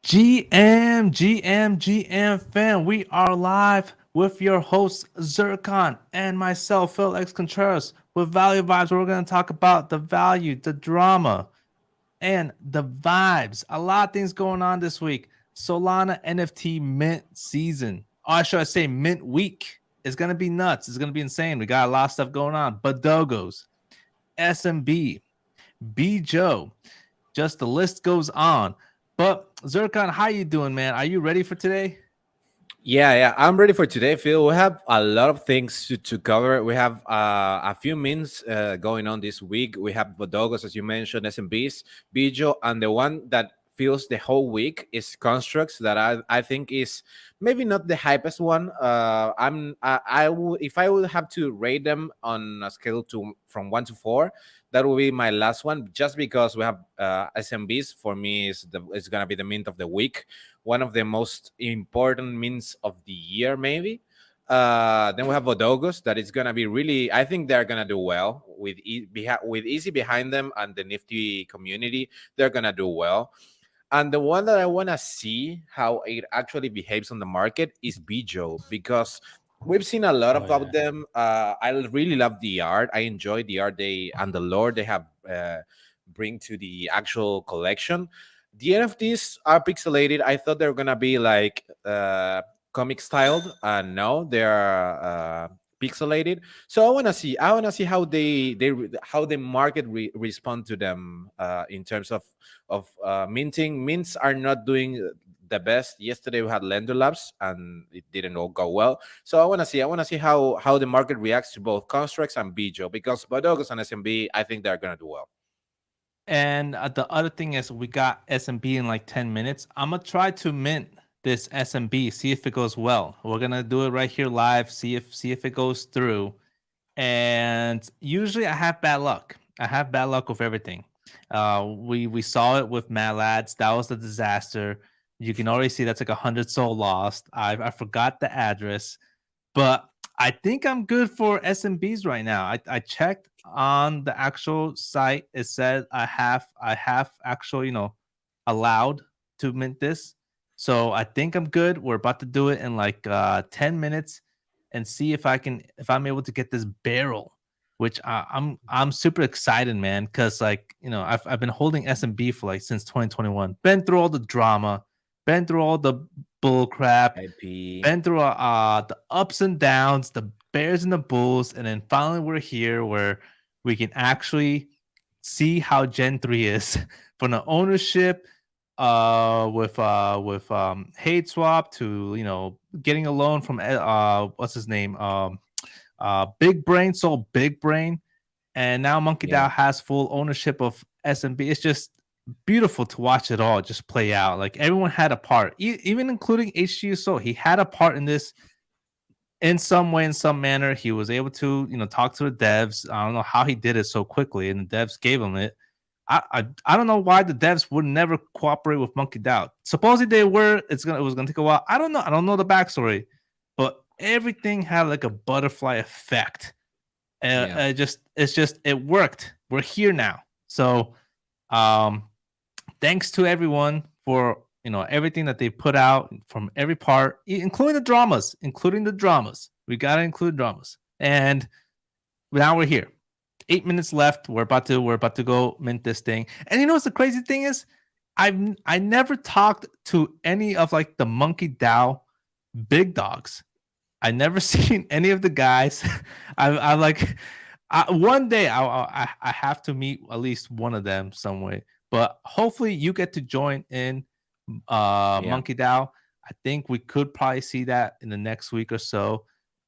GM fam, we are live with your host Zircon and myself, Phil X Contreras, with Value Vibes. Where we're going to talk about the value, the drama, and the vibes. A lot of things going on this week. Solana NFT mint season. Or should I say mint week? It's going to be nuts. It's going to be insane. We got a lot of stuff going on. Badogos, SMB, B Joe. Just the list goes on. But Zircon, how you doing, man? Are you ready for today? Yeah, I'm ready for today, Phil. We have a lot of things to cover. We have a few mints going on this week. We have Bodogos, as you mentioned, SMBs, Bijo, and the one that feels the whole week is Constructs that I think is maybe not the hypest one. I would, if I would have to rate them on a scale to from 1 to 4, that will be my last one, just because we have SMBs. For me, is gonna be the mint of the week, one of the most important mints of the year, maybe. Then we have Bodogos that is gonna be really. I think they're gonna do well with Easy behind them and the Nifty community. They're gonna do well. And the one that I wanna see how it actually behaves on the market is Bijo, because we've seen a lot Oh yeah. about them. I really love the art. I enjoy the art they and the lore they have bring to the actual collection. The NFTs are pixelated. I thought they were gonna be like comic styled. No, they are pixelated. So I wanna see how how the market respond to them in terms of minting. Mints are not doing the best. Yesterday we had Lender Labs and it didn't all go well. So I wanna see how the market reacts to both Constructs and Bijo, because Bodogos and SMB, I think they're gonna do well. And the other thing is, we got SMB in like 10 minutes. I'm gonna try to mint this SMB, see if it goes well. We're gonna do it right here live, see if it goes through. And usually I have bad luck. I have bad luck with everything. We saw it with Mad Lads. That was a disaster. You can already see that's like 100 soul lost. I forgot the address, but I think I'm good for SMBs right now. I checked on the actual site. It said I have actual, allowed to mint this. So I think I'm good. We're about to do it in like 10 minutes and see if I'm able to get this barrel, which I'm super excited, man, cuz like, I've been holding SMB for like since 2021. Been through all the drama, been through all the bull crap, IP. been through the ups and downs, the bears and the bulls, and then finally we're here where we can actually see how Gen 3 is from the ownership with hate swap to getting a loan from what's his name, Big Brain sold Big Brain, and now Monkey Yeah. DAO has full ownership of SMB. It's just beautiful to watch it all just play out. Like everyone had a part, even including HGSO. He had a part in this in some way, in some manner. He was able to, talk to the devs. I don't know how he did it so quickly, and the devs gave him it. I don't know why the devs would never cooperate with Monkey DAO. Supposedly they were. It was gonna take a while. I don't know. I don't know the backstory, but everything had like a butterfly effect. Yeah. It worked. We're here now. So um thanks to everyone for everything that they put out from every part, including the dramas. We gotta include dramas. And now we're here. 8 minutes left. We're about to go mint this thing. And you know what's the crazy thing is? I never talked to any of like the Monkey DAO big dogs. I never seen any of the guys. I'm like, one day I have to meet at least one of them some way. But hopefully you get to join in Yeah. Monkey DAO. I think we could probably see that in the next week or so.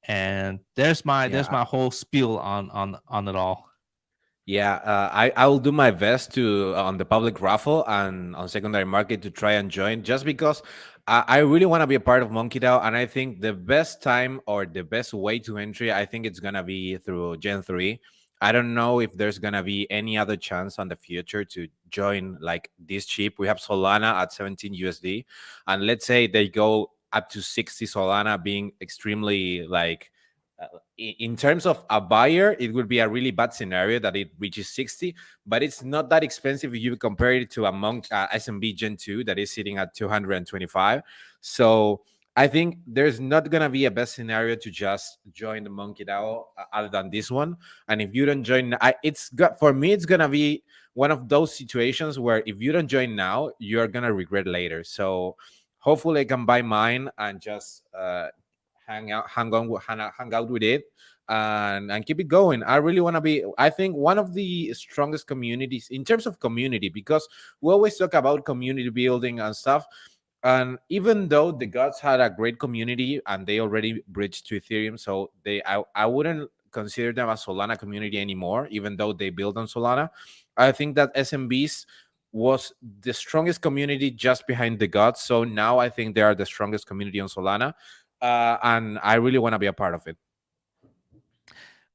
And there's my Yeah. whole spiel on it all. Yeah, I will do my best to on the public raffle and on secondary market to try and join, just because I really want to be a part of Monkey DAO, and I think the best time or the best way to entry, I think it's gonna be through Gen 3. I don't know if there's gonna be any other chance on the future to join like this cheap. We have Solana at 17 USD, and let's say they go up to 60 Solana, being extremely like in terms of a buyer, it would be a really bad scenario that it reaches 60, but it's not that expensive if you compare it to a Monk SMB Gen 2 that is sitting at 225. So I think there's not gonna be a best scenario to just join the Monkey DAO other than this one. And if you don't join, for me, it's gonna be one of those situations where if you don't join now, you're gonna regret later. So hopefully I can buy mine and just hang out with it and keep it going. I really want to be, I think, one of the strongest communities in terms of community, because we always talk about community building and stuff. And even though the gods had a great community and they already bridged to Ethereum, so I wouldn't consider them a Solana community anymore, even though they build on Solana. I think that SMBs was the strongest community just behind the gods. So now I think they are the strongest community on Solana, and I really want to be a part of it.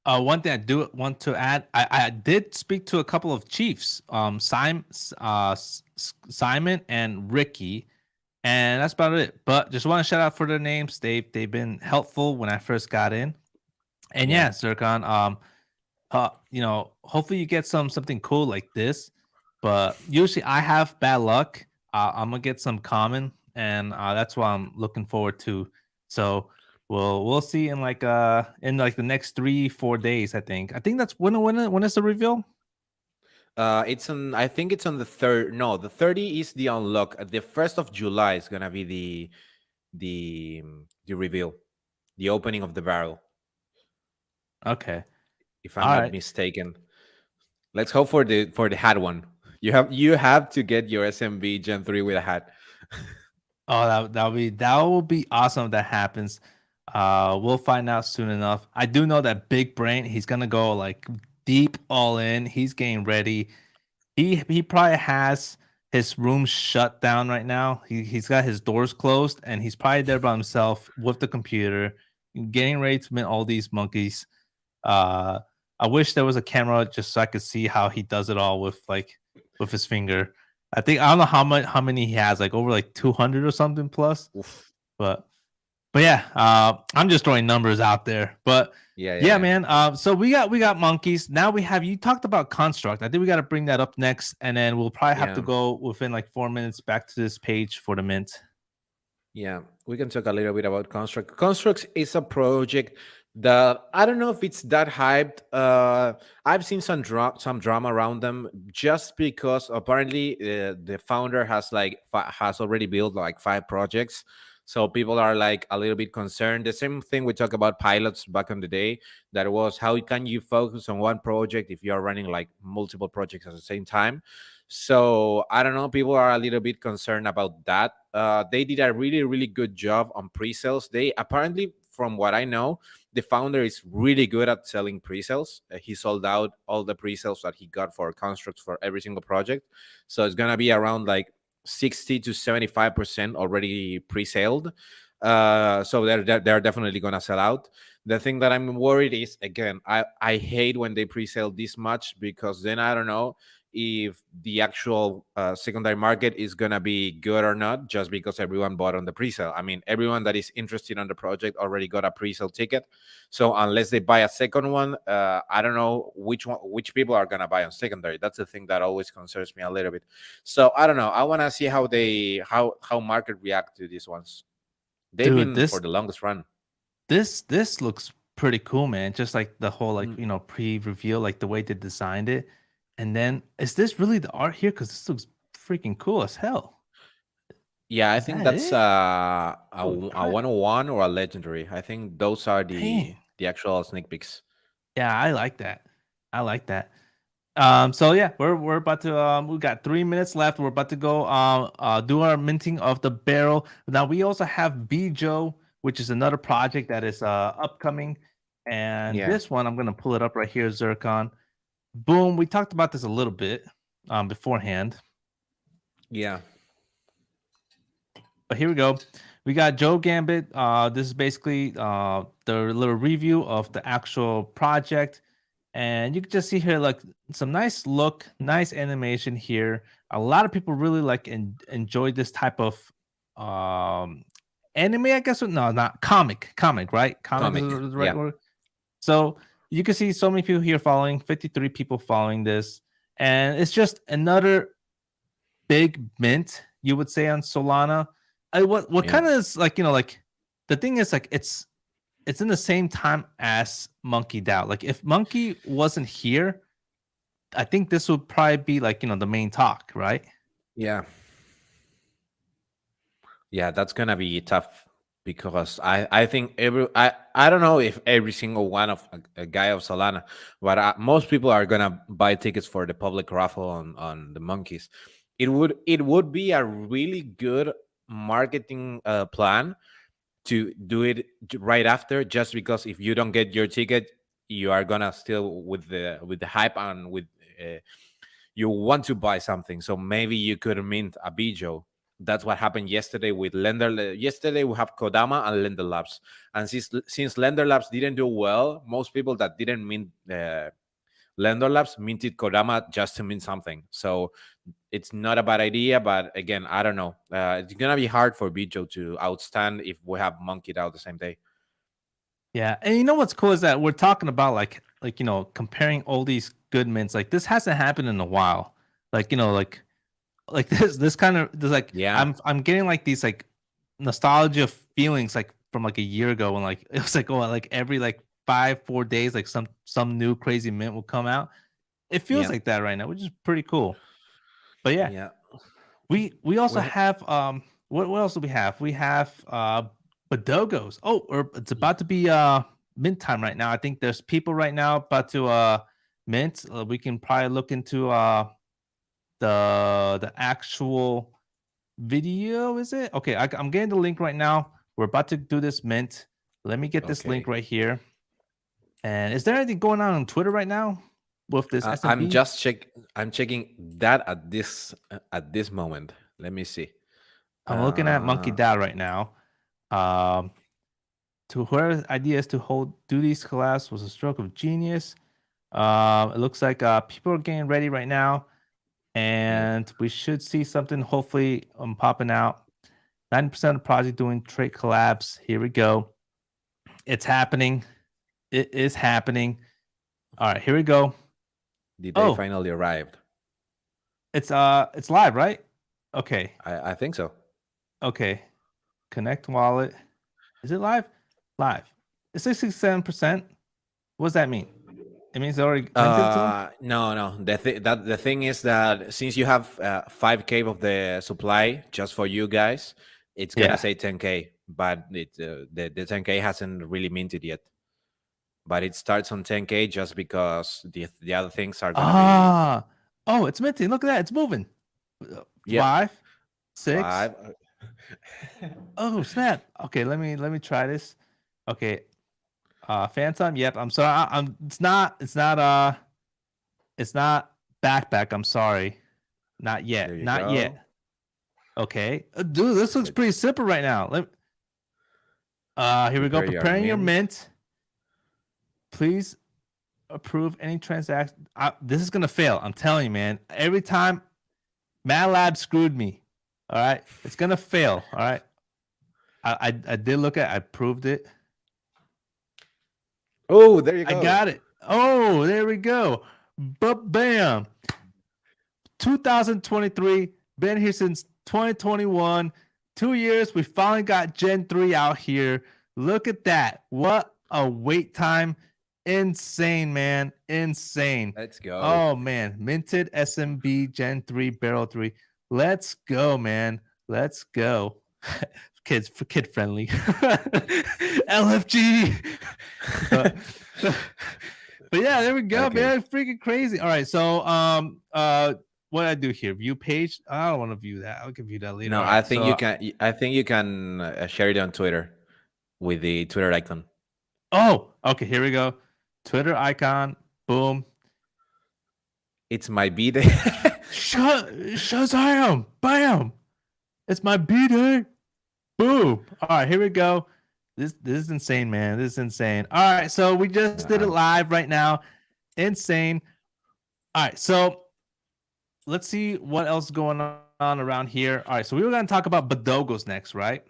One thing I do want to add, I did speak to a couple of chiefs, Simon and Ricky, and that's about it. But just want to shout out for their names. They've been helpful when I first got in. And yeah, Zircon, hopefully you get something cool like this. But usually I have bad luck. I'm gonna get some common, and that's what I'm looking forward to. So we'll see in like the next 3-4 days. I think that's when is the reveal? It's on. I think it's on the third. No, the 30 is the unlock. The 1st of July is gonna be the reveal, the opening of the barrel. Okay, If I'm not mistaken. Let's hope for the hat one. You have to get your SMB Gen 3 with a hat. Oh, that will be awesome if that happens. We'll find out soon enough. I do know that Big Brain, he's gonna go like deep all in. He's getting ready. He probably has his room shut down right now. He's got his doors closed and he's probably there by himself with the computer, getting ready to mint all these monkeys. I wish there was a camera just so I could see how he does it all with his finger. I don't know how many he has, like over like 200 or something plus. Oof. But yeah, I'm just throwing numbers out there. But yeah, man. So we got monkeys. Now you talked about construct. I think we got to bring that up next, and then we'll probably have to go within like 4 minutes back to this page for the mint. Yeah, we can talk a little bit about Construct. Construct is a project that I don't know if it's that hyped. I've seen some drama around them just because apparently the founder has already built like 5 projects. So people are like a little bit concerned. The same thing we talked about pilots back in the day. That was how can you focus on one project if you are running like multiple projects at the same time. So I don't know. People are a little bit concerned about that. They did a really, really good job on pre-sales. They apparently, from what I know, the founder is really good at selling pre-sales. He sold out all the pre-sales that he got for constructs for every single project. So it's gonna be around like 60 to 75% already pre-saled. So they're definitely gonna sell out. The thing that I'm worried is, again, I hate when they pre-sale this much, because then I don't know if the actual secondary market is going to be good or not, just because everyone bought on the pre-sale. I mean, everyone that is interested on the project already got a pre-sale ticket. So unless they buy a second one, I don't know which people are going to buy on secondary. That's the thing that always concerns me a little bit. So I don't know. I want to see how market react to these ones. They've been for the longest run. This looks pretty cool, man. Just like the whole pre-reveal, like the way they designed it. And then, is this really the art here? Because this looks freaking cool as hell. Yeah, I think that's a 101 or a legendary. I think those are the actual sneak peeks. Yeah, I like that. So yeah, we're about to we got 3 minutes left. We're about to go do our minting of the barrel. Now we also have Bijo, which is another project that is upcoming. And this one, I'm gonna pull it up right here, Zircon. Boom. We talked about this a little bit beforehand. Yeah. But here we go. We got Joe Gambit. This is basically the little review of the actual project. And you can just see here like some nice animation here. A lot of people really enjoy this type of anime, I guess. No, not comic, right? Comic is the right word. So you can see so many people here following, 53 people following this. And it's just another big mint, you would say, on Solana. What Yeah. kind of is like, like the thing is like it's in the same time as Monkey DAO. Like if Monkey wasn't here, I think this would probably be like, the main talk, right? Yeah. Yeah, that's gonna be tough because I think I don't know if every single one of a guy of Solana, but most people are gonna buy tickets for the public raffle on the monkeys. It would be a really good marketing plan to do it right after, just because if you don't get your ticket, you are gonna still with the hype and with uh, you want to buy something. So maybe you could mint a Bijo. That's what happened yesterday with Lender. Yesterday we have Kodama and Lender Labs, and since Lender Labs didn't do well, most people that didn't mint Lender Labs minted Kodama just to mint something. So it's not a bad idea, but again, I don't know. It's gonna be hard for Bijo to outstand if we have Monkeyed out the same day. Yeah. And you know what's cool is that we're talking about like comparing all these good mints. Like this hasn't happened in a while. Like, like this kind of there's like Yeah, I'm getting like these like nostalgia feelings like from like a year ago when like it was like like every like 4 days like some new crazy mint will come out. It feels yeah, like that right now, which is pretty cool. But yeah, yeah. we also We have what else do we have? We have Badogos. Oh, or it's about to be mint time right now. I think there's people right now about to mint. We can probably look into the actual video. Is it okay? I'm getting the link right now. We're about to do this mint. Let me get this link okay. right here. And is there anything going on Twitter right now with this I'm SMB? just I'm checking that at this moment. Let me see. I'm looking at Monkey Uh, DAO right now. Um, to whoever's idea is to do these collabs was a stroke of genius. It looks like people are getting ready right now, yeah. and we should see something hopefully popping out. 90% of the project doing trade collabs. Here we go. It's happening. It is happening. All right, here we go. Did they Oh, finally arrived? it's live, right? Okay. I think so. Okay. Connect wallet. Is it live? Live. It's 67%. What does that mean? It means it already minted to them? No, no. The thing is that since you have 5K of the supply just for you guys, it's gonna Yeah. say 10K, but the 10K hasn't really minted yet. But it starts on 10K just because the other things are gonna be Ah. Oh, it's minting. Look at that. It's moving. yeah 5, 6. 5. Oh, snap. Okay, let me try this. Okay. Phantom. Yep. I'm sorry. I'm it's not backpack. I'm sorry. Not There yet. you Not go. yet. Okay. Dude, this looks pretty simple right now. Here we go. Prepare your Preparing your mint. mint. Please approve any transaction. This is gonna fail. I'm telling you, man. Every time MATLAB screwed me. All right. It's gonna fail. All right. I did look at I proved it. Oh, there you I go. got it. Oh, there we go. But bam. 2023. Been here since 2021. 2 years. We finally got Gen 3 out here. Look at that. What a wait time. Insane, man. Insane. Let's go. Oh, man. Minted SMB Gen 3 Barrel 3. Let's go, man. Let's go. Kids for kid friendly. LFG. But, but yeah, there we go, Okay. man. Freaking crazy. All right. So what I do here? View page. I don't want to view that. I'll give you that later. No, All I right. think So you can. I think you can share it on Twitter with the Twitter icon. okay, here we go. Twitter icon. Boom. It's my B-day. Shazam! Bam! It's my B-day. Boom! All right, here we go. This is insane, man. This is insane. All right, so we just did it live right now. Insane. All right, so let's see what else is going on around here. All right, so we were going to talk about Badogos next, right?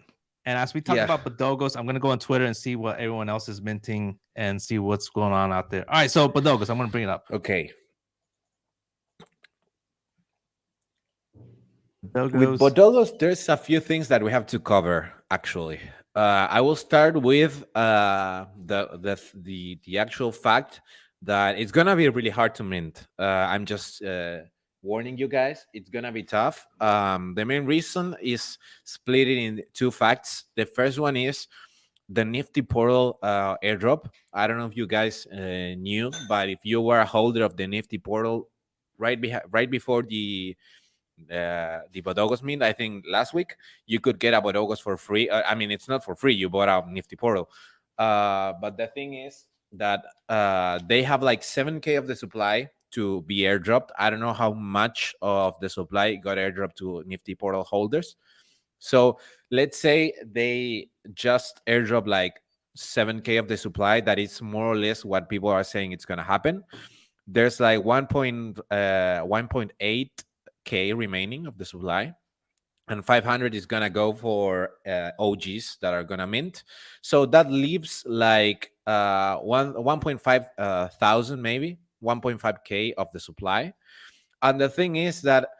And as we talk Yeah. about Bodogos, I'm gonna go on Twitter and see what everyone else is minting and see what's going on out there. All right, so Bodogos, I'm gonna bring it up. Okay. With Bodogos. Bodogos, there's a few things that we have to cover. Actually, I will start with the actual fact that it's gonna be really hard to mint. I'm just warning you guys; it's gonna be tough. The main reason is split it in two facts. The first one is the Nifty Portal airdrop. I don't know if you guys knew, but if you were a holder of the Nifty Portal right before the Bodogos mint, I think last week you could get a Bodogos for free. I mean, it's not for free. You bought a Nifty Portal, but the thing is that they have like 7K of the supply to be airdropped. I don't know how much of the supply got airdropped to Nifty Portal holders. So let's say they just airdrop like 7K of the supply. That is more or less what people are saying it's gonna happen. There's like 1.8K remaining of the supply, and 500 is gonna go for OGs that are gonna mint. So that leaves like 1.5 thousand, maybe 1.5K of the supply. And the thing is that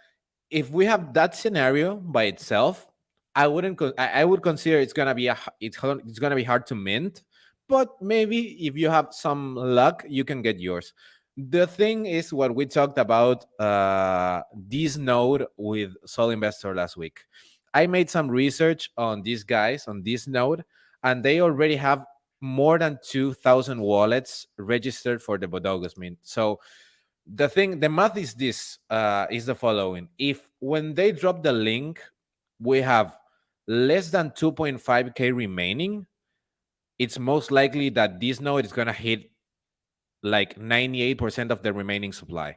if we have that scenario by itself, I wouldn't. I would consider it's gonna be it's gonna be hard to mint, but maybe if you have some luck, you can get yours. The thing is what we talked about this node with Sol Investor last week. I made some research on these guys on this node, and they already have more than 2,000 wallets registered for the Bodogos mint. So the math is this is the following: if when they drop the link we have less than 2.5K remaining, it's most likely that this node is going to hit like 98% of the remaining supply.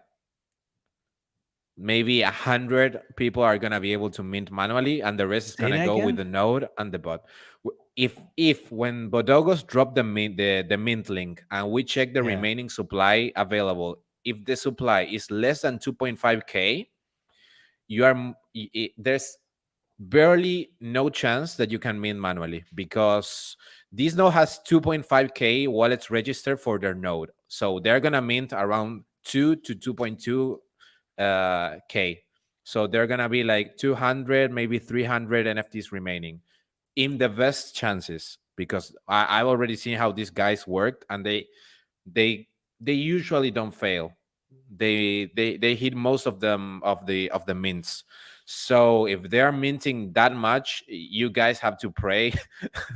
Maybe 100 people are going to be able to mint manually, and the rest is Say going to that go with again. the node and the bot. If when Bodogos drop the mint link and we check the Yeah. remaining supply available, if the supply is less than 2.5K, you are there's barely no chance that you can mint manually, because this node has 2.5K wallets registered for their node. So they're gonna mint around 2 to 2.2 K. So they're gonna be like 200, maybe 300 NFTs remaining in the best chances, because I've already seen how these guys worked, and they they usually don't fail. They hit most of them of the mints. So if they're minting that much, you guys have to pray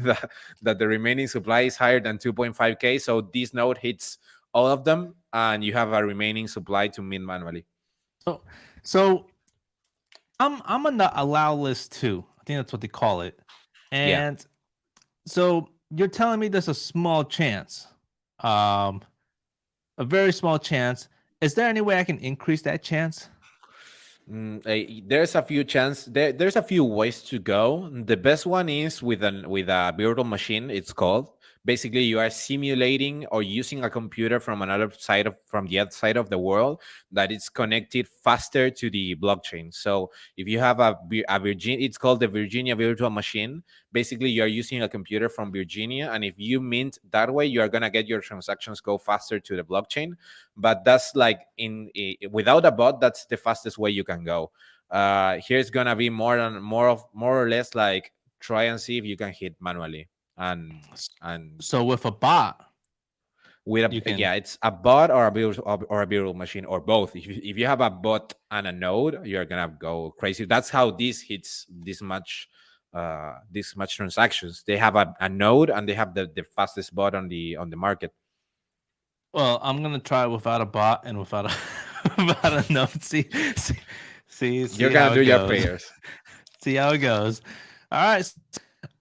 that the remaining supply is higher than 2.5K, so this node hits all of them and you have a remaining supply to mint manually. So I'm on the allow list too. I think that's what they call it. Yeah. And so you're telling me there's a small chance, um, a very small chance. Is there any way I can increase that chance? There's a few there's a few ways to go. The best one is with a virtual machine. It's called. Basically, you are simulating or using a computer from another side from the other side of the world that is connected faster to the blockchain. So if you have a Virginia, it's called the Virginia virtual machine. Basically, you are using a computer from Virginia, and if you mint that way, you are gonna get your transactions go faster to the blockchain. But that's like without a bot, that's the fastest way you can go. Here's gonna be more or less like try and see if you can hit manually. And So with a bot, with you can. yeah, it's a bot or a virtual machine, or both. If you have a bot and a node, you're gonna go crazy. That's how this hits this much transactions. They have a node and they have the fastest bot on the market. Well, I'm gonna try without a bot and without a without a node. You're See gonna how do it your goes. prayers. See how it goes. All right.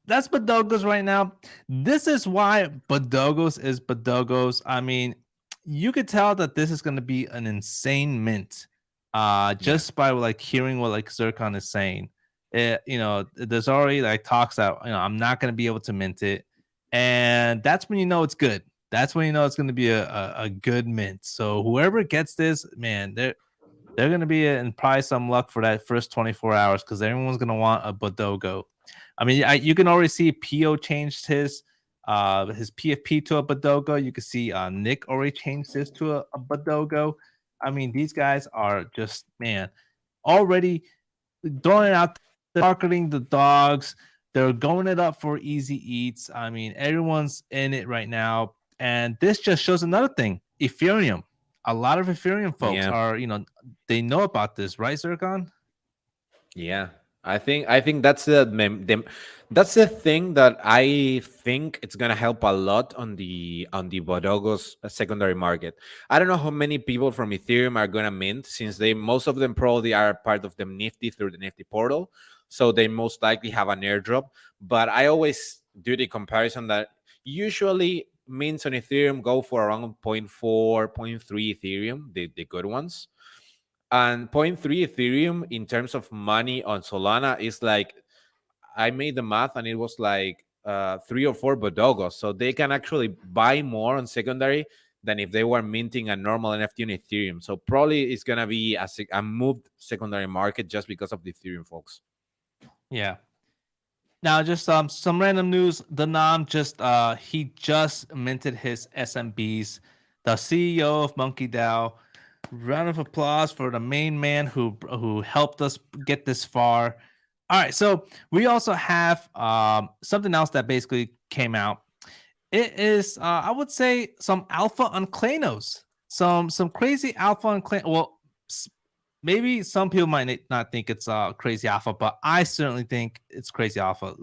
That's Bodogos right now. This is why Bodogos is Bodogos. I mean, you could tell that this is going to be an insane mint. Yeah. Just by like hearing what like Zircon is saying. There's already like talks that I'm not going to be able to mint it, and that's when you know it's good. That's when you know it's going to be a good mint. So whoever gets this, man, they're going to be in probably some luck for that first 24 hours, because everyone's going to want a Bodogo. I mean, you can already see Pio changed his PFP to a Badogo. You can see Nick already changed his to a Badogo. I mean, these guys are just, man, already throwing it out there, marketing the dogs. They're going it up for easy eats. I mean, everyone's in it right now. And this just shows another thing. Ethereum. A lot of Ethereum folks Yeah. are, they know about this, right, Zircon? Yeah, I think that's the thing that I think it's gonna help a lot on the Bodogo's secondary market. I don't know how many people from Ethereum are gonna mint, since they most of them probably are part of the Nifty through the Nifty portal, so they most likely have an airdrop. But I always do the comparison that usually mints on Ethereum go for around zero point 0.4, zero point 0.3 Ethereum, the good ones, and zero point 0.3 Ethereum in terms of money on Solana is like, I made the math and it was like 3 or 4 Bodogos. So they can actually buy more on secondary than if they were minting a normal NFT on Ethereum. So probably it's gonna be a moved secondary market just because of the Ethereum folks. Yeah. Now, just some random news. The Nam he just minted his SMBs. The CEO of Monkey DAO. Round of applause for the main man who helped us get this far. All right, so we also have something else that basically came out. It is, I would say, some alpha on Klanos. Some crazy alpha on Klanos. Well, maybe some people might not think it's crazy alpha, but I certainly think it's crazy alpha.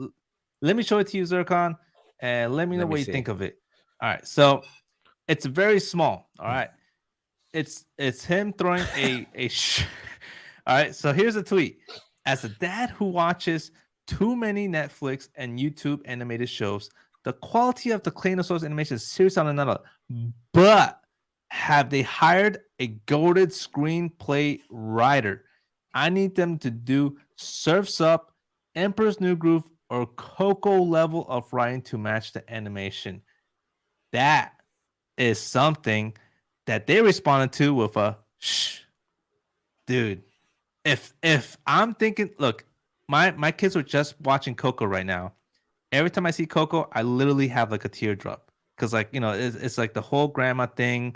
Let me show it to you, Zircon, and let me know Let me what you see. think of it. All right, so it's very small. All right, it's him throwing all right, so here's a tweet. As a dad who watches too many Netflix and YouTube animated shows, the quality of the Claynosaurus animation is serious on another. But have they hired a goated screenplay writer? I need them to do Surf's Up, Emperor's New Groove, or Coco level of writing to match the animation. That is something that they responded to with a shh, dude. If I'm thinking, look, my kids are just watching Coco right now. Every time I see Coco, I literally have like a teardrop because, like, it's like the whole grandma thing,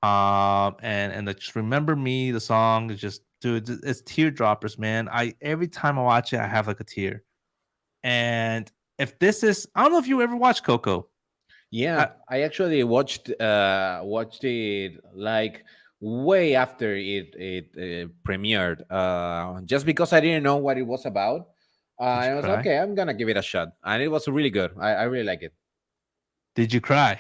and the just remember me, the song is just, dude, it's teardroppers, man. I every time I watch it, I have like a tear. And if this is, I don't know if you ever watched Coco. Yeah, I, I actually watched it like way after it premiered. Just because I didn't know what it was about. did you I was cry? okay. I'm gonna give it a shot, and it was really good. I really like it. Did you cry?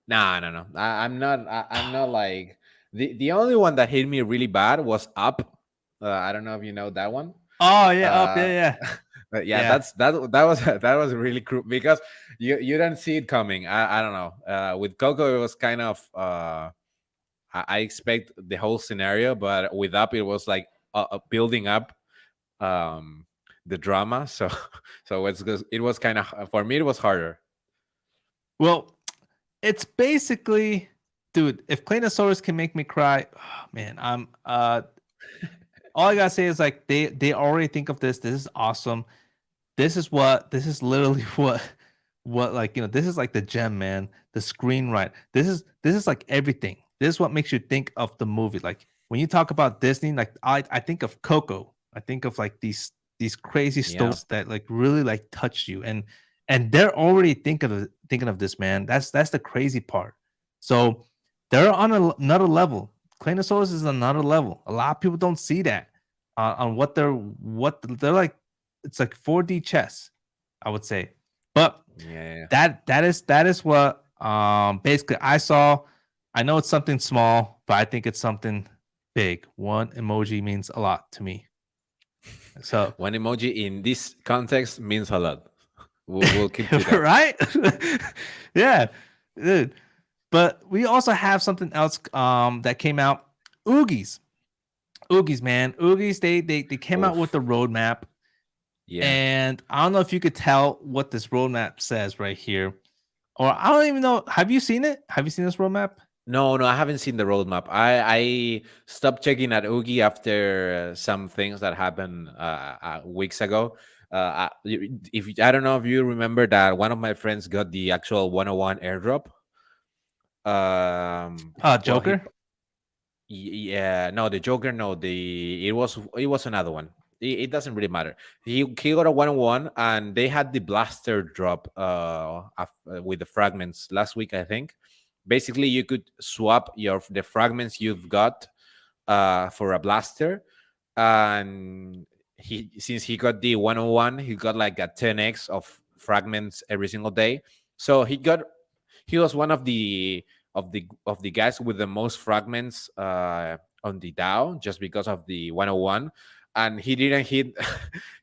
Nah, no, no. I'm not like the only one that hit me really bad was Up. I don't know if you know that one. Oh yeah, up, yeah, Uh, yeah, but yeah, yeah. that was that was really cruel because you don't see it coming. I don't know. With Coco, it was kind of I expect the whole scenario, but with Up, it was like building up um the drama. So so it was kind of, for me it was harder. Well, it's basically, dude, if Claynosaurus can make me cry, oh, man, I'm all I gotta say is, like, they already think of this. This is awesome. This is literally what, like, this is like the gem, man. The screenwrite. This is like everything. This is what makes you think of the movie. Like, when you talk about Disney, like, I think of Coco. I think of like these crazy Yeah. stories that like really like touch you, and they're already thinking of this, man. That's the crazy part. So they're on another level. Claynosaurus is another level. A lot of people don't see that on what they're like. It's like 4D chess, I would say. But Yeah. that is what basically I saw. I know it's something small, but I think it's something big. One emoji means a lot to me. So One emoji in this context means a lot. We'll keep to that. right? Yeah. Dude. But we also have something else that came out. Oogies. Oogies, man. Oogies, they came out with Oof. the roadmap. Yeah. And I don't know if you could tell what this roadmap says right here. Or I don't even know. Have you seen it? Have you seen this roadmap? No, no, I haven't seen the roadmap. I stopped checking at Oogie after some things that happened weeks ago. If I don't know if you remember that one of my friends got the actual 101 airdrop. Well, he Joker. yeah, no, the Joker, no, it was another one. It doesn't really matter. He got a 101, and they had the blaster drop with the fragments last week, I think. Basically, you could swap the fragments you've got for a blaster, and since he got the 101, he got like a 10x of fragments every single day. So he was one of the guys with the most fragments on the DAO, just because of the 101. And he didn't hit.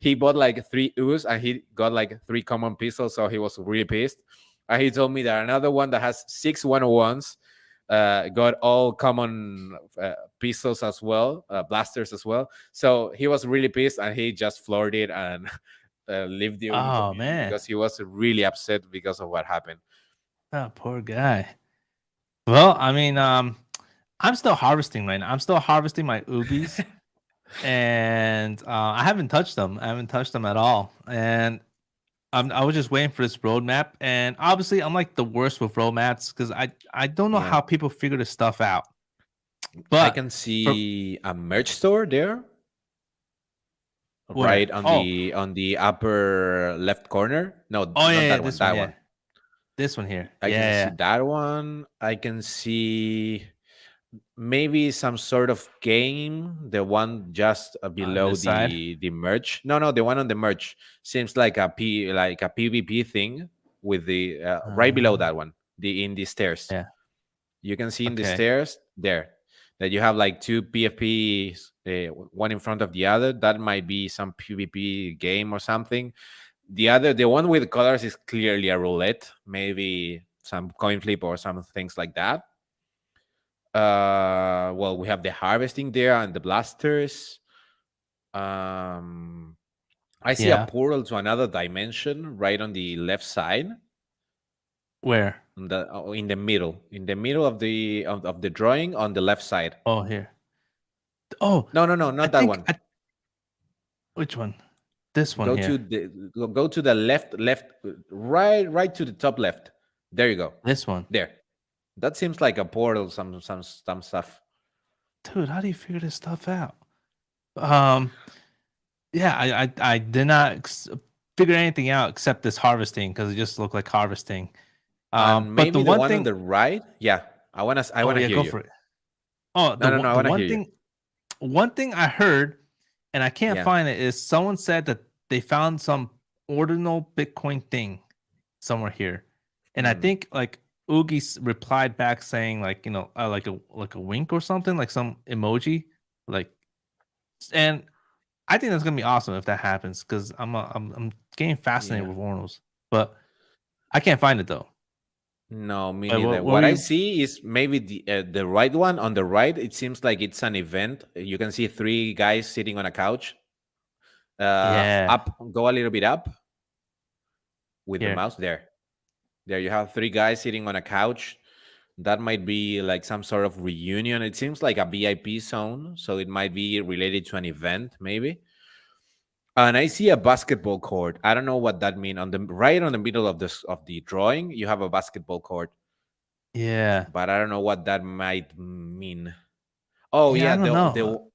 He bought like 3 U's, and he got like 3 common pistols, so he was really pissed. And he told me that another one that has 6 101s got all common pistols as well, blasters as well. So he was really pissed, and he just floored it and left the Oogie Oh community man. because he was really upset because of what happened. Oh, poor guy. Well, I mean, I'm still harvesting right now. I'm still harvesting my oogies, and I haven't touched them. I haven't touched them at all. And I was just waiting for this roadmap. And obviously, I'm like the worst with roadmaps because I don't know Yeah, how people figure this stuff out. I But can for see a merch store there, where? right on Oh, the upper left corner. No, oh not yeah, yeah, that one. this one, That yeah, one. this one here, I can see yeah, that one. I can see maybe some sort of game, the one just on below this side, the merch. No, the one on the merch seems like a PvP thing with the right below uh, that one, the in the stairs. yeah, You can see in the okay, stairs there that you have like two PFPs, one in front of the other. That might be some PvP game or something. The one with colors is clearly a roulette, maybe some coin flip or some things like that. Well, we have the harvesting there and the blasters. um I see a yeah. portal to another dimension right on the left side, Where? in the middle of the drawing on the left side. Oh, here. Oh, No, I not that think one. which one? This one Go to here. the left, right to the top left. There you go. This one. There. That seems like a portal, some stuff. Dude, how do you figure this stuff out? Um, yeah, I did not figure anything out except this harvesting because it just looked like harvesting. And But the maybe the one one on thing, the right. Yeah, I oh want to yeah, hear go you. for it. Oh, No, I the want to hear you. one thing I heard, and I can't Yeah. find it, is someone said that they found some ordinal Bitcoin thing somewhere here, and I Hmm. think like Oogie replied back saying like like a wink or something, like some emoji, like, and I think that's gonna be awesome if that happens because I'm getting fascinated Yeah. with ordinals, but I can't find it though. No, me Wait, neither. what were What I you? see is maybe the right one on the right. It seems like it's an event. You can see 3 guys sitting on a couch. Yeah, Up, go a little bit up with the here. mouse. There you have 3 guys sitting on a couch. That might be like some sort of reunion. It seems like a VIP zone, so it might be related to an event, maybe. And I see a basketball court. I don't know what that means. Right on the middle of the drawing, you have a basketball court, Yeah, but I don't know what that might mean. Oh yeah. I yeah, don't know.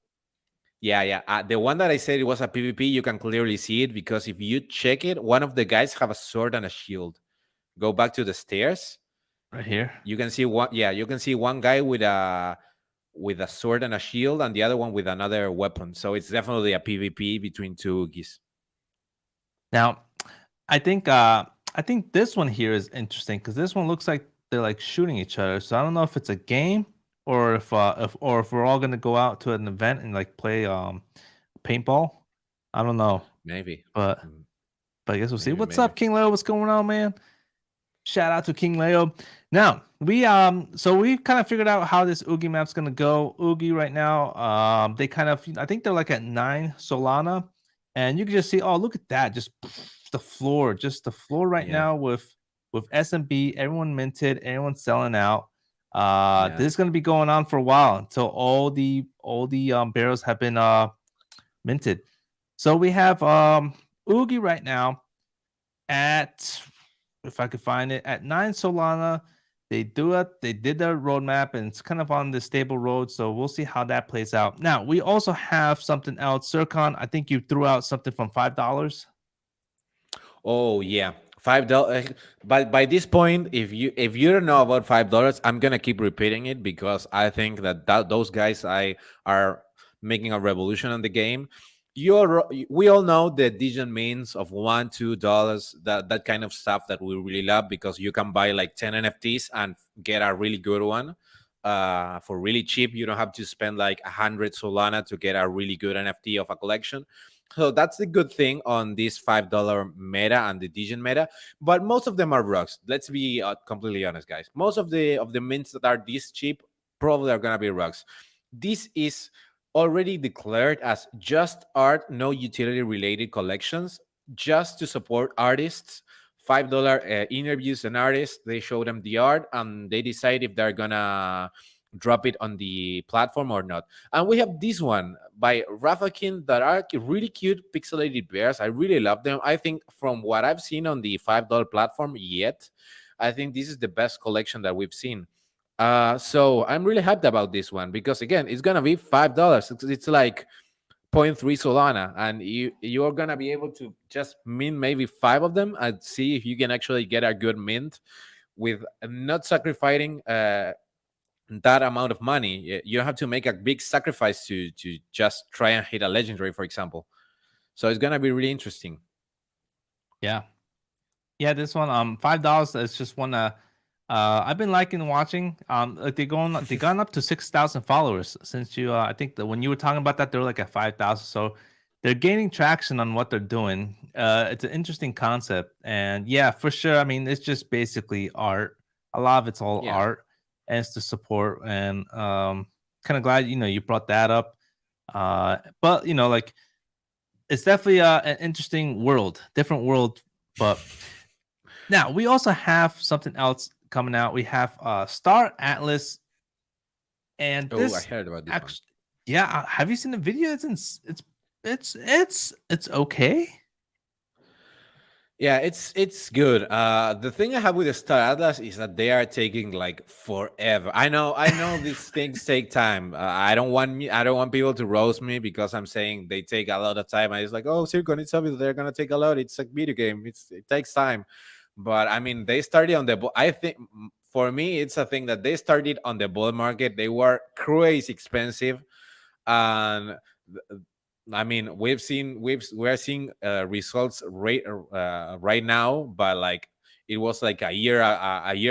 the one that I said it was a PvP. You can clearly see it because if you check it, one of the guys have a sword and a shield. Go back to the stairs. Right here. You can see one. Yeah, you can see one guy with a sword and a shield, and the other one with another weapon. So it's definitely a PvP between two geese. Now, I think this one here is interesting because this one looks like they're like shooting each other. So I don't know if it's a game or if we're all gonna go out to an event and like play paintball. I don't know, Maybe. but Mm, I guess we'll see. What's maybe. up, King Leo? What's going on, man? Shout out to King Leo. Now so we kind of figured out how this Oogie map's gonna go. Oogie right now, they kind of, I think they're like at 9 Solana, and you can just see, oh look at that, just the floor right Yeah. now with SMB, everyone minted, everyone selling out. Yeah. This is gonna be going on for a while until all the barrels have been minted. So we have Oogie right now at, if I could find it, at 9 Solana. They did their roadmap, and it's kind of on the stable road. So we'll see how that plays out. Now we also have something else. Circon, I think you threw out something from $5. Oh yeah, $5. But by this point, if you don't know about $5, I'm gonna keep repeating it because I think that those guys I are making a revolution on the game. We all know the digit means of $1, $2, that kind of stuff that we really love because you can buy like 10 NFTs and get a really good one for really cheap. You don't have to spend like 100 Solana to get a really good NFT of a collection. So that's the good thing on this $5 meta and the Digit meta. But most of them are rugs. Let's be completely honest, guys. Most of the mints that are this cheap probably are gonna be rugs. This is already declared as just art, no utility related collections, just to support artists. $5 interviews an artist, they show them the art, and they decide if they're gonna drop it on the platform or not. And we have this one by Rafakin that are really cute pixelated bears. I really love them. I think from what I've seen on the $5 platform yet, I think this is the best collection that we've seen. So I'm really hyped about this one because again, it's gonna be $5. It's like zero point 0.3 Solana, and you're gonna be able to just mint maybe five of them and see if you can actually get a good mint with not sacrificing that amount of money. You don't have to make a big sacrifice to just try and hit a legendary, for example. So it's gonna be really interesting. Yeah. Yeah, this one, $5 is just one I've been liking watching. Like they gone up to 6,000 followers since you I think that when you were talking about that, they were like at 5,000. So they're gaining traction on what they're doing. It's an interesting concept. And yeah, for sure. I mean, it's just basically art. A lot of it's all Yeah, art, and it's to support. And kind of glad you brought that up. But like it's definitely an interesting world, different world. But now we also have something else coming out. We have Star Atlas, and oh, I this heard about this one. actually, yeah. Have you seen the video? It's okay. Yeah, it's good. The thing I have with the Star Atlas is that they are taking like forever. I know these things take time. I don't want people to roast me because I'm saying they take a lot of time. I was like, oh, Circon, it's obvious they're gonna take a lot. It's a video game. It takes time. But I mean, they started on the. I think for me, it's a thing that they started on the bull market. They were crazy expensive, and I mean, we're seeing results right now, but like it was like a year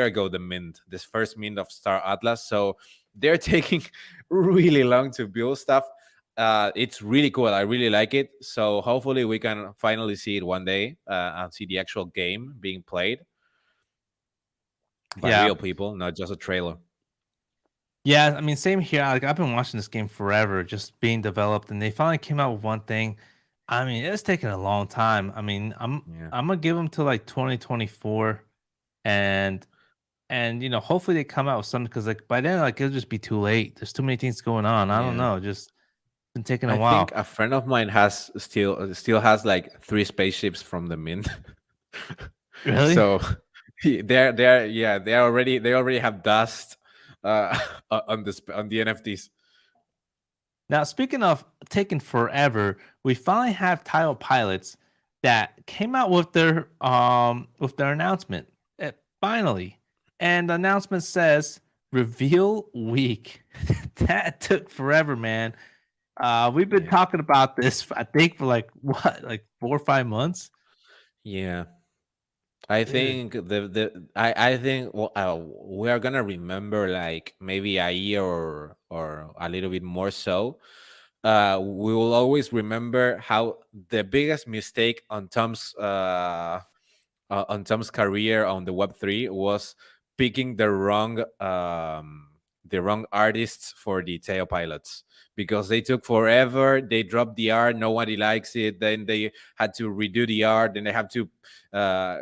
ago the mint, this first mint of Star Atlas. So they're taking really long to build stuff. It's really cool. I really like it. So hopefully we can finally see it one day and see the actual game being played by Yeah, real people, not just a trailer. yeah. I mean, same here. Like I've been watching this game forever, just being developed, and they finally came out with one thing. I mean, it's taken a long time. I mean, Yeah, I'm gonna give them to like 2024, and hopefully they come out with something because like by then like it'll just be too late. There's too many things going on. I don't yeah. know. Just been taking a I think while. a friend of mine has still has like three spaceships from the mint. Really? So they're yeah they already have dust uh on the NFTs. Now, speaking of taking forever, we finally have title pilots that came out with their announcement. Finally. And the announcement says reveal week. That took forever, man. We've been Yeah, talking about this I think for like what, like 4 or 5 months? yeah. I Dude. think I think well, we are gonna remember like maybe a year or a little bit more so. We will always remember how the biggest mistake on Tom's career on the Web3 was picking the wrong artists for the tail pilots because they took forever. They dropped the art, nobody likes it. Then they had to redo the art. Then they have to uh,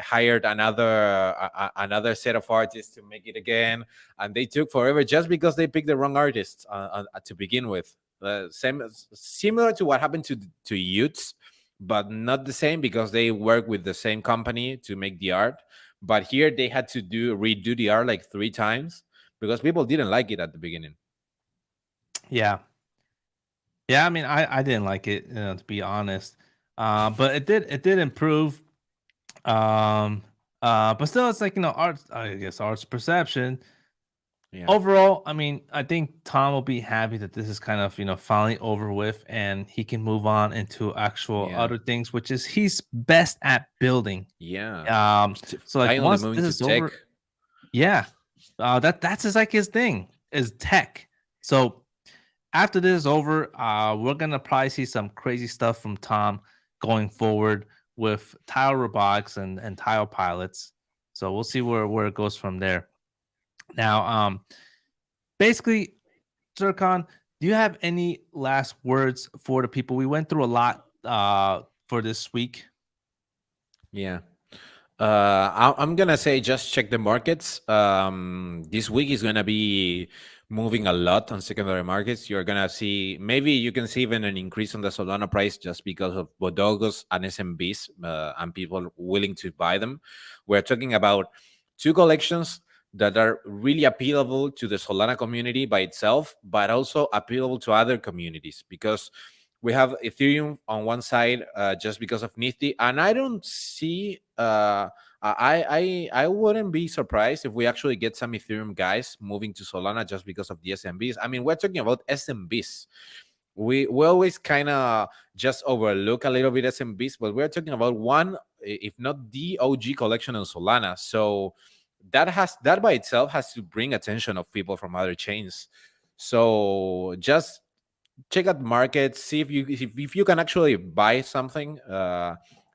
hired another set of artists to make it again, and they took forever just because they picked the wrong artists to begin with. Similar to what happened to Utes but not the same because they work with the same company to make the art. But here they had to redo the art like 3 times because people didn't like it at the beginning. Yeah, yeah. I mean, I didn't like it, to be honest. But it did improve. Um, but still, it's like, art. I guess art's perception. Yeah, Overall, I mean, I think Tom will be happy that this is kind of, finally over with, and he can move on into actual yeah, other things, which is he's best at building. yeah. Um, so like Finally once moving this to is tech. over, yeah, that's his like his thing is tech. So after this is over, we're gonna probably see some crazy stuff from Tom going forward with tile robotics and tile pilots. So we'll see where it goes from there. Now, basically, Zircon, do you have any last words for the people? We went through a lot for this week. Yeah. I'm gonna say just check the markets. This week is gonna be moving a lot on secondary markets. You're gonna see, maybe you can see even an increase on the Solana price just because of Bodogos and SMBs and people willing to buy them. We're talking about two collections that are really appealable to the Solana community by itself, but also appealable to other communities because we have Ethereum on one side just because of Nifty, and I don't see. I wouldn't be surprised if we actually get some Ethereum guys moving to Solana just because of the SMBs. I mean, we're talking about SMBs. We always kind of just overlook a little bit SMBs, but we're talking about one, if not the OG collection on Solana. So that by itself has to bring attention of people from other chains. So just check out markets, see if you can actually buy something,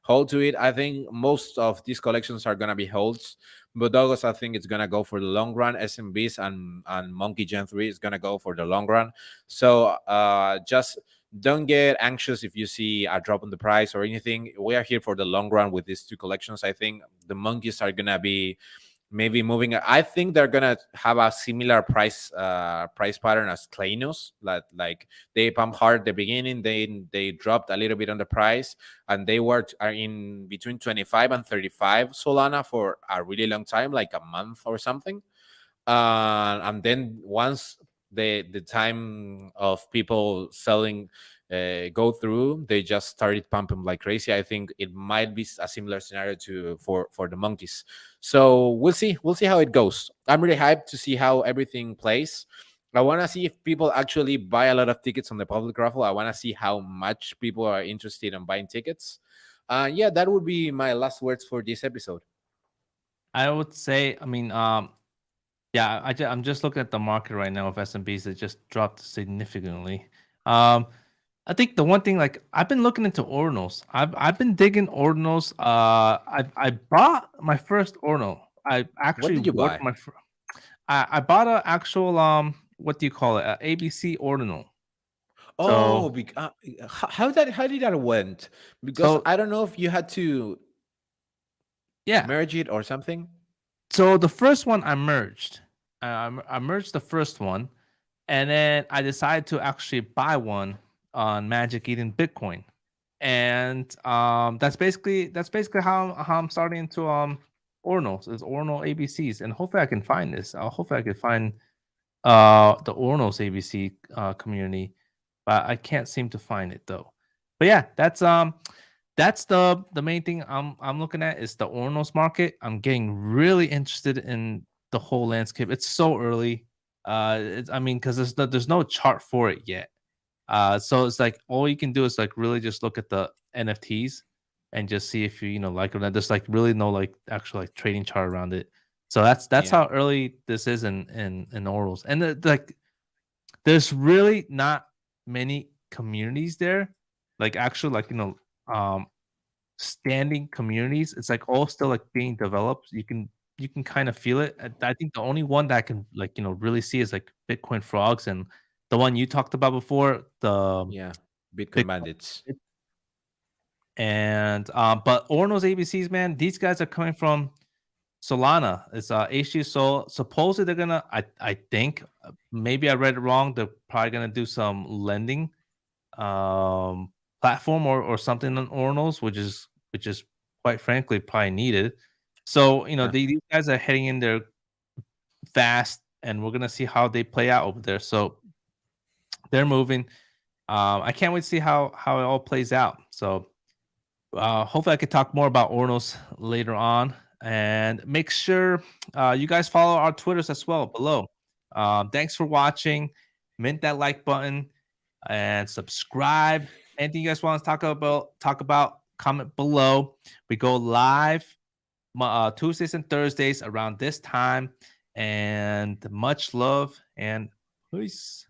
hold to it. I think most of these collections are gonna be holds, but Dogos, I think it's gonna go for the long run. SMBs and Monkey Gen 3 is gonna go for the long run. So just don't get anxious if you see a drop in the price or anything. We are here for the long run with these two collections. I think the monkeys are gonna be maybe moving. I think they're gonna have a similar price pattern as Klanos. Like they pump hard at the beginning, they dropped a little bit on the price, and they are in between 25 and 35 Solana for a really long time, like a month or something. And then once the time of people selling go through, they just started pumping like crazy. I think it might be a similar scenario to for the monkeys. So we'll see how it goes. I'm really hyped to see how everything plays. I want to see if people actually buy a lot of tickets on the public raffle. I want to see how much people are interested in buying tickets. Yeah, that would be my last words for this episode. I would say, I mean, yeah, I'm just looking at the market right now of S&Ps that just dropped significantly. Um, I think the one thing, like I've been looking into ordinals. I've been digging ordinals. I bought my first ordinal. I What actually did you wore buy? my. I bought a actual what do you call it? A ABC ordinal. Oh, So how did that went? Because so I don't know if you had to yeah. merge it or something. So the first one I merged. I merged the first one, and then I decided to actually buy one on Magic Eden Bitcoin, and that's basically how I'm starting to Ordinals is Ordinal ABCs, and hopefully I can find this. Hopefully I can find the Ordinals ABC community, but I can't seem to find it though. But yeah, that's the main thing I'm looking at is the Ordinals market. I'm getting really interested in the whole landscape. It's so early. I mean, because there's no chart for it yet. So it's like all you can do is like really just look at the NFTs and just see if you like it. There's like really no like actual like trading chart around it. So that's Yeah, how early this is in orals. And like there's really not many communities there. Like actual like um standing communities. It's like all still like being developed. You can kind of feel it. I think the only one that I can like really see is like Bitcoin frogs and the one you talked about before, the yeah. Bitcoin Bitcoin. bandits. And but Orno's ABCs, man, these guys are coming from Solana. It's HG Sol. Supposedly they're gonna. I think maybe I read it wrong. They're probably gonna do some lending. Um, platform or something on Ordinals, which is quite frankly probably needed. So Yeah. these guys are heading in there fast, and we're gonna see how they play out over there. So they're moving. I can't wait to see how it all plays out. So hopefully I could talk more about Ornos later on. And make sure you guys follow our Twitters as well below. Thanks for watching. Mint that like button and subscribe. Anything you guys want to talk about, comment below. We go live Tuesdays and Thursdays around this time. And much love and peace.